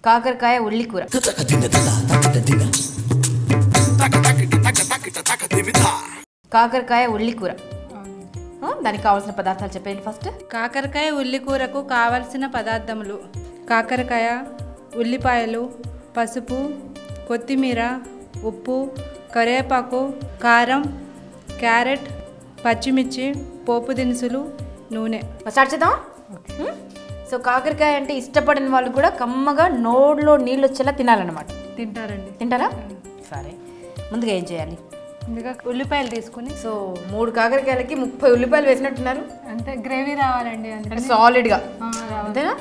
కాకరకాయ ఉల్లి కూర. కాకరకాయ ఉల్లి కూర దానికి కావాల్సిన పదార్థాలు చెప్పండి ఫస్ట్. కాకరకాయ ఉల్లి కూరకు కావలసిన పదార్థములు: కాకరకాయ, ఉల్లిపాయలు, పసుపు, కొత్తిమీర, ఉప్పు, కరివేపాకు, కారం, క్యారెట్, పచ్చిమిర్చి, పోపు దినుసులు, నూనె. స్టార్ట్ చేద్దాం. సో కాకరకాయ అంటే ఇష్టపడిన వాళ్ళు కూడా కమ్మగా నోట్లో నీళ్ళు వచ్చేలా తినాలన్నమాట. తింటారండి. తింటారా? సరే, ముందుగా ఏం చేయాలి? ముందుగా ఉల్లిపాయలు తీసుకుని, సో 3 కాకరకాయలకి 30 ఉల్లిపాయలు వేసినట్టున్నారు. అంటే గ్రేవీ రావాలండి, అంటే సాలిడ్గా అంతేనా?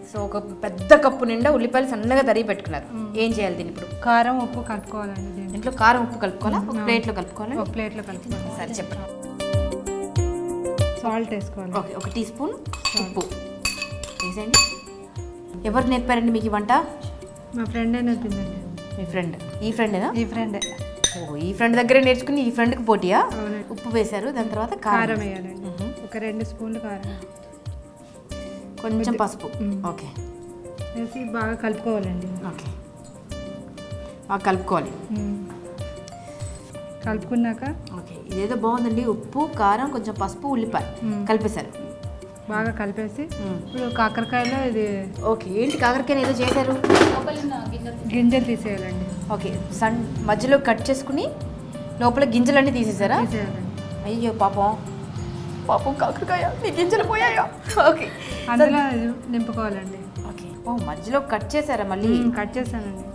సో ఒక పెద్ద కప్పు నిండా ఉల్లిపాయలు సన్నగా తరిగి పెట్టుకున్నారు. ఏం చేయాలి దీన్ని ఇప్పుడు? కారం, ఉప్పు కలుపుకోవాలండి. దీంట్లో కారం, ఉప్పు కలుపుకోవాలా? ఒక ప్లేట్లో కలుపుకోవాలి. ఒక ప్లేట్లో కలుపుకోవాలి. సరే చెప్పండి. సాల్ట్ వేసుకోవాలి. ఓకే, 1 టీ స్పూన్ ఉప్పు వేసేయండి. ఎవరు నేర్పారండి మీకు ఈ వంట? మా ఫ్రెండ్ నేర్పిందండి. మీ ఫ్రెండ్? ఈ ఫ్రెండేనా? ఈ ఫ్రెండే. ఓ, ఈ ఫ్రెండ్ దగ్గరే నేర్చుకుని ఈ ఫ్రెండ్కి పోటీయా? ఉప్పు వేశారు, దాని తర్వాత కారం వేయాలండి. ఒక 2 స్పూన్లు కారం, కొంచెం పసుపు. ఓకే, వేసి బాగా కలుపుకోవాలండి. ఓకే, బాగా కలుపుకోవాలి. కలుపుకున్నాక ఓకే, ఇదేదో బాగుందండి. ఉప్పు, కారం, కొంచెం పసుపు, ఉల్లిపాయ కలిపేశారు. బాగా కలిపేసి ఇప్పుడు కాకరకాయలో ఇది. ఓకే, ఏంటి కాకరకాయని ఏదో చేశారు? గింజలు తీసేయాలండి. ఓకే, మధ్యలో కట్ చేసుకుని లోపల గింజలన్నీ తీసేసారా? తీసేయాలండి. అయ్యో పాపం, పాపం కాకరకాయ, నీ గింజలు పోయాయా? ఓకే, అందులో నింపుకోవాలండి. ఓకే, ఓ మధ్యలో కట్ చేశారా? మళ్ళీ కట్ చేశానండి.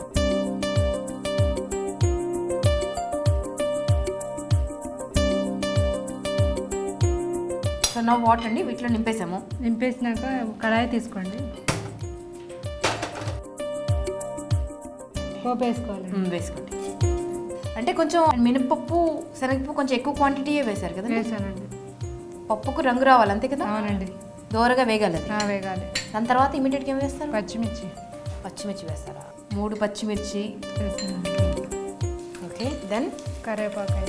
సో నా వాటర్ అండి వీటిలో నింపేసాము. నింపేసినాక కడాయి తీసుకోండి, పోపు వేసుకోవాలి. వేసుకోండి. అంటే కొంచెం మినపప్పు, శనగపప్పు కొంచెం ఎక్కువ క్వాంటిటీయే వేశారు కదా? వేసానండి. పప్పుకు రంగు రావాలి అంతే కదా? అవునండి. దోరగా వేగాలి. వేగాలి. దాని తర్వాత ఇమీడియట్గా ఏం వేస్తారు? పచ్చిమిర్చి. పచ్చిమిర్చి వేస్తారా? 3 పచ్చిమిర్చి వేస్తానండి. ఓకే, దెన్ కరివేపాకు.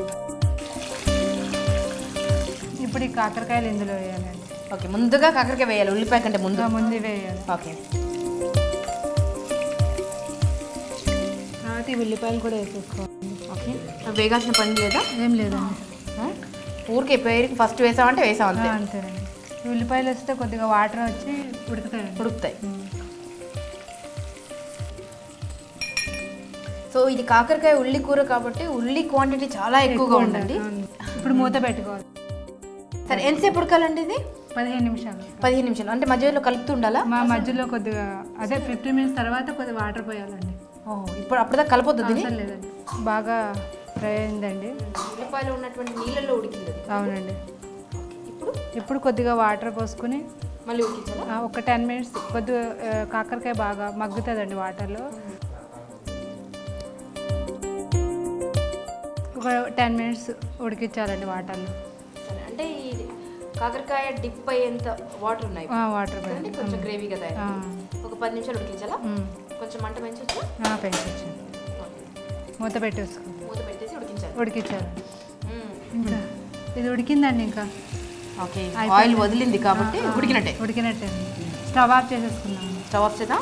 ఇప్పుడు ఈ కాకరకాయలు ఇందులో వేయాలండి. ఓకే, ముందుగా కాకరకాయ వేయాలి, ఉల్లిపాయ కంటే ముందు వేయాలి. ఓకే, తర్వాత ఈ ఉల్లిపాయలు కూడా వేసేసుకోవాలి. ఓకే, వేగాల్సిన పని లేదా? ఏం లేదండి. ఊరికే పేరుకి ఫస్ట్ వేసామంటే వేసాం అంతే. అంతేనండి. ఉల్లిపాయలు వేస్తే కొద్దిగా వాటర్ వచ్చి ఉడుకుతాయి. సో ఇది కాకరకాయ ఉల్లి కూర కాబట్టి ఉల్లి క్వాంటిటీ చాలా ఎక్కువగా ఉందండి. ఇప్పుడు మూత పెట్టుకోవాలి. సరే, ఎంతసేపు ఉడకాలండి ఇది? 15 నిమిషాలు. 15 నిమిషాలు అంటే మధ్యలో కలుపుతూ ఉండాలా? మధ్యలో కొద్దిగా అదే 15 మినిట్స్ తర్వాత కొద్దిగా వాటర్ పోయాలండి. ఇప్పుడు అప్పటిదాకా కలపొద్దు లేదండి. బాగా ఫ్రై అయిందండి. ఉల్లిపాయలో ఉన్నటువంటి నీళ్ళల్లో ఉడికింది. అవునండి. ఇప్పుడు కొద్దిగా వాటర్ పోసుకుని మళ్ళీ ఉడికించాలా? ఒక 10 మినిట్స్ కొద్దిగా కాకరకాయ బాగా మగ్గుతుందండి వాటర్లో. ఒక 10 మినిట్స్ ఉడికించాలండి వాటర్లో. అంటే ఈ కాకరకాయ డిప్ అయ్యేంత వాటర్ ఉన్నాయి. వాటర్ కొంచెం గ్రేవీ కదా, ఒక 10 నిమిషాలు ఉడికించాలా? కొంచెం మంట పెంచొచ్చు. పెంచొచ్చు. మూత పెట్టేసుకోండి. మూత పెట్టేసి ఉడికించాలి. ఇంకా ఇది ఉడికిందండి. ఇంకా ఓకే, ఆయిల్ వదిలింది కాబట్టి ఉడికినట్టే. స్టవ్ ఆఫ్ చేసేసుకున్నాం. స్టవ్ ఆఫ్ చేద్దాం.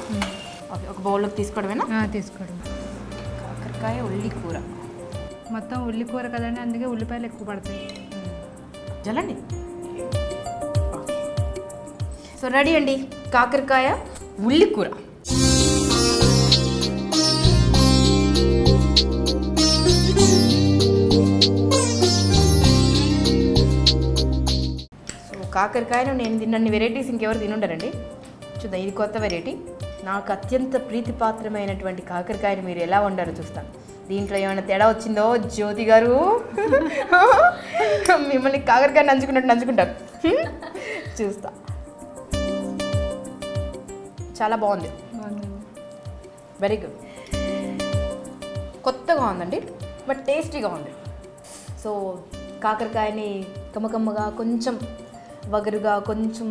ఓకే, ఒక బౌల్లోకి తీసుకోవడమేనా? తీసుకోవడం. కాకరకాయ ఉల్లి కూర మొత్తం ఉల్లి కూర కదండి, అందుకే ఉల్లిపాయలు ఎక్కువ పడతాయి. జలండి. సో రెడీ అండి కాకరకాయ ఉల్లి కూర. సో కాకరకాయను నేను తిన్నన్ని వెరైటీస్ ఇంకెవరు తినుండరండి. చూద్దాం, ఇది కొత్త వెరైటీ. నాకు అత్యంత ప్రీతిపాత్రమైనటువంటి కాకరకాయని మీరు ఎలా వండారో చూస్తాను. దీంట్లో ఏమైనా తేడా వచ్చిందో జ్యోతి గారు మిమ్మల్ని కాకరకాయ నంచుకుంటారు. చూస్తా. చాలా బాగుంది, వెరీ గుడ్. కొత్తగా ఉందండి, బట్ టేస్టీగా ఉంది. సో కాకరకాయని కమ్మకమ్మగా, కొంచెం వగరుగా, కొంచెం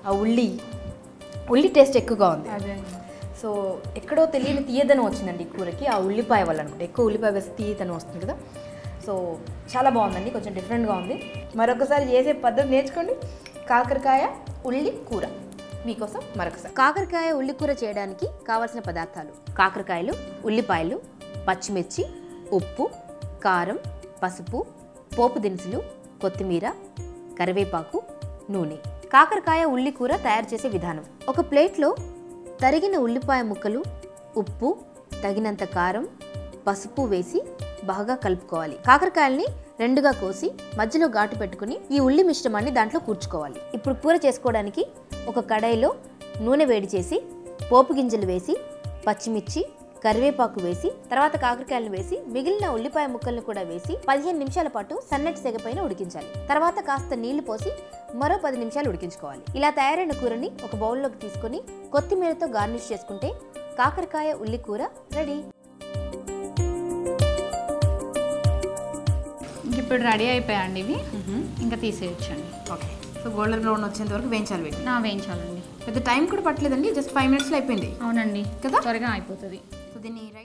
ఆ ఉల్లి టేస్ట్ ఎక్కువగా ఉంది. సో ఎక్కడో తెలియని తీయదనం వచ్చిందండి ఈ కూరకి, ఆ ఉల్లిపాయ వల్ల అనుకుంటే. ఎక్కువ ఉల్లిపాయ వేస్తే తీయదనం వస్తుంది కదా. సో చాలా బాగుందండి, కొంచెం డిఫరెంట్గా ఉంది. మరొకసారి చేసే పద్ధతి నేర్చుకోండి. కాకరకాయ ఉల్లి కూర. మీకోసం మరొకసారి. కాకరకాయ ఉల్లికూర చేయడానికి కావలసిన పదార్థాలు: కాకరకాయలు, ఉల్లిపాయలు, పచ్చిమిర్చి, ఉప్పు, కారం, పసుపు, పోపు దినుసులు, కొత్తిమీర, కరివేపాకు, నూనె. కాకరకాయ ఉల్లికూర తయారు చేసే విధానం: ఒక ప్లేట్లో తరిగిన ఉల్లిపాయ ముక్కలు, ఉప్పు, తగినంత కారం, పసుపు వేసి బాగా కలుపుకోవాలి. కాకరకాయల్ని రెండుగా కోసి మధ్యలో ఘాటు పెట్టుకుని ఈ ఉల్లి మిశ్రమాన్ని దాంట్లో కూర్చుకోవాలి. ఇప్పుడు కూర చేసుకోవడానికి ఒక కడాయిలో నూనె వేడి చేసి పోపు గింజలు వేసి పచ్చిమిర్చి, కరివేపాకు వేసి తర్వాత కాకరకాయలను వేసి మిగిలిన ఉల్లిపాయ ముక్కలను కూడా వేసి 15 నిమిషాల పాటు సన్నటి సెగ పైన ఉడికించాలి. తర్వాత కాస్త నీళ్లు పోసి మరో 10 నిమిషాలు ఉడికించుకోవాలి. ఇలా తయారైన కూరని ఒక బౌల్లోకి తీసుకొని కొత్తిమీరతో గార్నిష్ చేసుకుంటే కాకరకాయ ఉల్లి కూర రెడీ. ఇప్పుడు రెడీ అయిపోయాయండి ఇవి. ఇంకా తీసేయచ్చండి. ఓకే. సో గోల్డెన్ బ్రౌన్ వచ్చేంత వరకు వేయించాలి వీటిని. వేయించాలండి. పెద్ద టైం కూడా పట్టలేదండి, జస్ట్ 5 minutesలో అయిపోయింది. అవునండి కదా, త్వరగా అయిపోతుంది. సో దీన్ని